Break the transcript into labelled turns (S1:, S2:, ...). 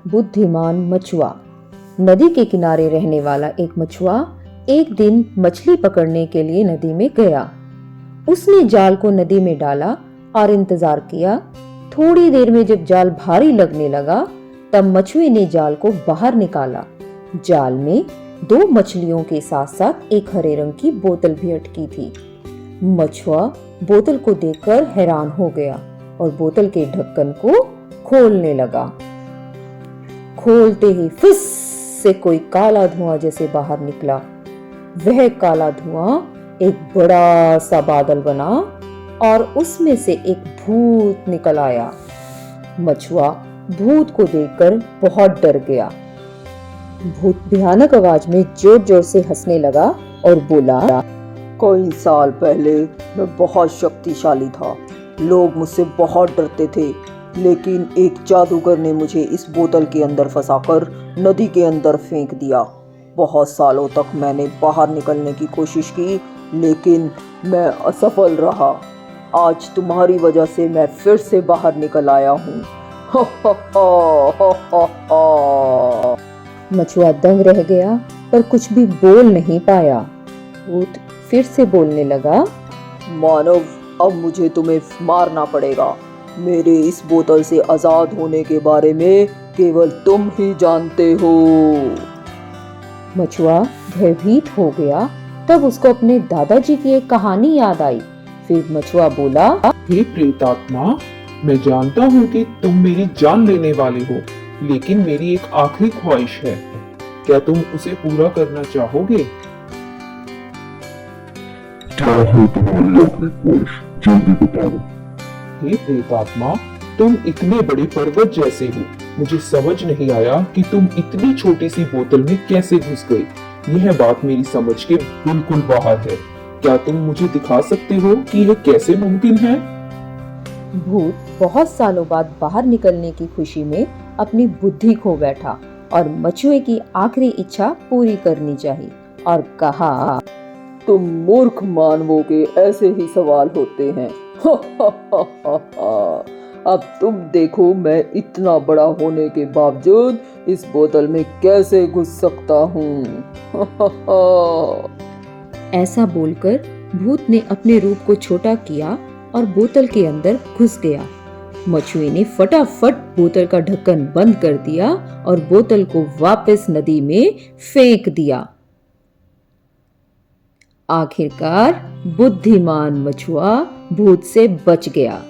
S1: बुद्धिमान मछुआ। नदी के किनारे रहने वाला एक मछुआ एक दिन मछली पकड़ने के लिए नदी में गया। उसने जाल को नदी में डाला और इंतजार किया। थोड़ी देर में जब जाल भारी लगने लगा तब मछुए ने जाल को बाहर निकाला। जाल में 2 मछलियों के साथ साथ एक हरे रंग की बोतल भी अटकी थी। मछुआ बोतल को देखकर हैरान हो गया और बोतल के ढक्कन को खोलने लगा। खोलते ही फिस से कोई काला धुआं जैसे बाहर निकला। वह काला धुआं एक बड़ा सा बादल बना और उसमें से एक भूत निकल आया। मछुआ भूत को देखकर बहुत डर गया। भूत भयानक आवाज में जोर जोर से हंसने लगा और बोला,
S2: कई साल पहले मैं बहुत शक्तिशाली था। लोग मुझसे बहुत डरते थे, लेकिन एक जादूगर ने मुझे इस बोतल के अंदर फंसाकर नदी के अंदर फेंक दिया। बहुत सालों तक मैंने बाहर निकलने की कोशिश की, लेकिन मैं असफल रहा। आज तुम्हारी वजह से मैं फिर से बाहर निकल आया हूँ।
S1: मछुआ दंग रह गया पर कुछ भी बोल नहीं पाया। भूत फिर से बोलने लगा,
S2: मानव, अब मुझे तुम्हें मारना पड़ेगा। मेरे इस बोतल से आजाद होने के बारे में केवल तुम ही जानते हो।
S1: मछुआ भयभीत हो गया। तब उसको अपने दादाजी की एक कहानी याद आई। फिर मछुआ बोला,
S3: हे प्रेतात्मा, मैं जानता हूँ कि तुम मेरी जान लेने वाले हो, लेकिन मेरी एक आखिरी ख्वाहिश है। क्या तुम उसे पूरा करना चाहोगे?
S4: क्या है तुम्हारी आखिरी ख्वाहिश? जल्दी बताओ।
S3: हे प्रेतात्मा, तुम इतने बड़े पर्वत जैसे हो। मुझे समझ नहीं आया कि तुम इतनी छोटी सी बोतल में कैसे घुस गए। यह बात मेरी समझ के बिल्कुल बाहर है। क्या तुम मुझे दिखा सकते हो कि यह कैसे मुमकिन है?
S1: भूत बहुत सालों बाद बाहर निकलने की खुशी में अपनी बुद्धि खो बैठा और मछुए की आखिरी इच्छा पूरी करनी चाहिए और कहा,
S2: तुम मूर्ख मानवों के ऐसे ही सवाल होते हैं। अब तुम देखो मैं इतना बड़ा होने के बावजूद इस बोतल में कैसे घुस सकता हूँ।
S1: ऐसा बोलकर भूत ने अपने रूप को छोटा किया और बोतल के अंदर घुस गया। मछुए ने फटाफट बोतल का ढक्कन बंद कर दिया और बोतल को वापस नदी में फेंक दिया। आखिरकार बुद्धिमान मछुआ भूत से बच गया।